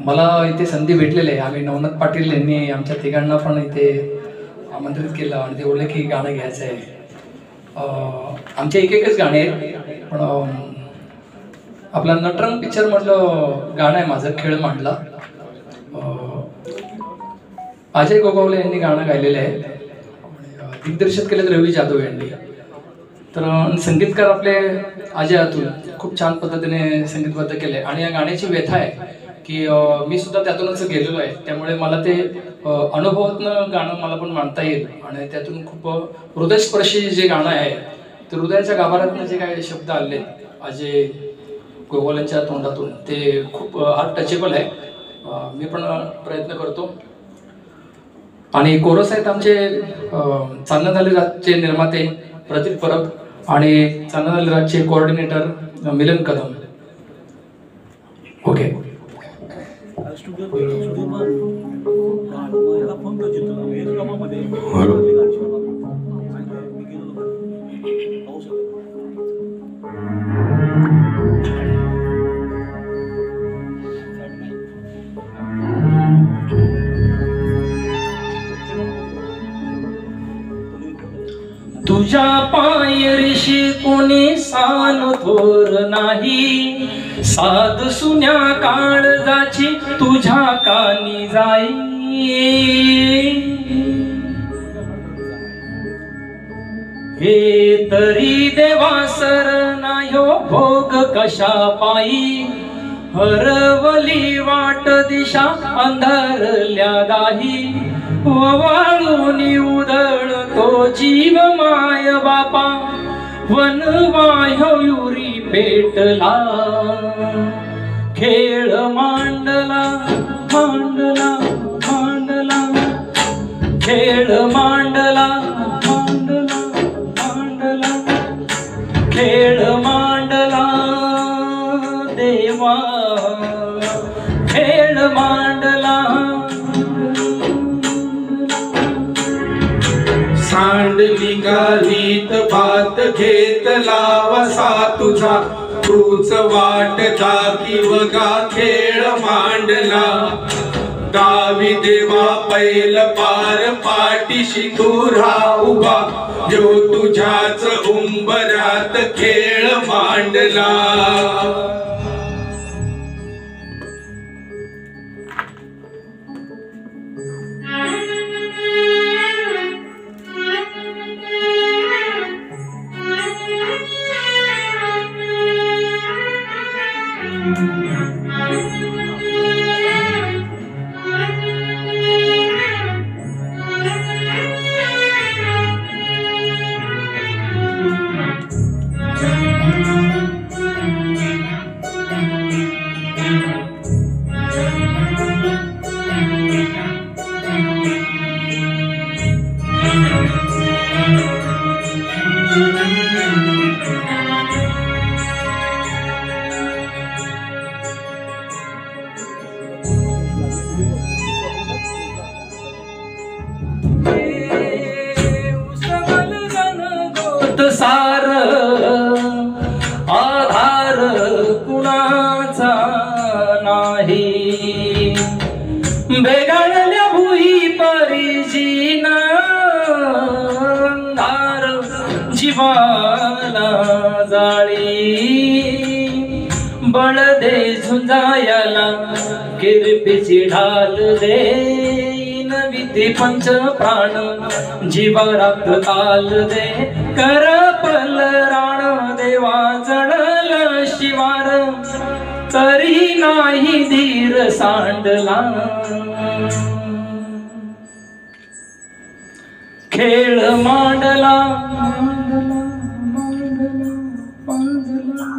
मला इथे संधी भेटलेली आहे. आम्ही नवनाथ पाटील यांनी आमच्या तिघांना पण इथे आमंत्रित केलं आणि ते बोलले की गाणं घ्यायचं आहे. आमचे एकच गाणे आहेत, पण आपला नटरंग पिक्चरमधलं गाणं आहे माझं, खेळ मांडला. अजय गोगावले यांनी गाणं गायलेलं आहे. दिग्दर्शित केलं रवी जाधव यांनी. तर संगीतकार आपले अजय अतुल खूप छान पद्धतीने संगीतबद्ध केले. आणि या गाण्याची व्यथा आहे की मी सुद्धा त्यातूनच गेलेलो आहे, त्यामुळे मला ते अनुभवातनं गाणं मला पण मांडता येईल. आणि त्यातून खूप हृदयस्पर्शी जे गाणं आहे ते हृदयाच्या गाभाऱ्यातनं जे काही शब्द आले अजय गोगावलेंच्या तोंडातून ते खूप हार्ट टचेबल आहे. मी पण प्रयत्न करतो. आणि कोरस आहेत आमचे चांदण झाले राजचे निर्माते प्रदीप परब आणि चांदण झाले राजचे कोऑर्डिनेटर मिलन कदम. ओके. तुझ्या पायरीशी कोणी सान थोर नाही, साध सुन्या काळजाची तुझ्या कानी जाई. हे तरी देवासर नायो भोग कशा पायी, हरवली वाट दिशा अंधारल्या दाही. वाळूनी उधळतो जीव माय बापा, वनवायुरी पेटला. खेळ मांडला मांडला मांडला, खेळ मांडला मांडला मांडला, खेळ मांडला देवा, खेळ मांडला. सांडली गालीत भात घेतला वसा तुझा, तूच वाट दाखी वगा खेळ मांडला. दावी देवा पैल पार पाठीशी तू राहा उभा, जो तुझ्याच उंबरात खेळ मांडला. सार आधार कुणाचा नाही, बेगाडल्या भुई परिजीना अंधार जीवाला जाळी. बळ दे झुंजायाला किरपीची ढाल दे, नविती पंच प्राण जीवारात ताल दे. कर पल राण देवा जडल शिवार, तरी नाही धीर सांडला. खेळ मांडला मांडला मांडला मांडला.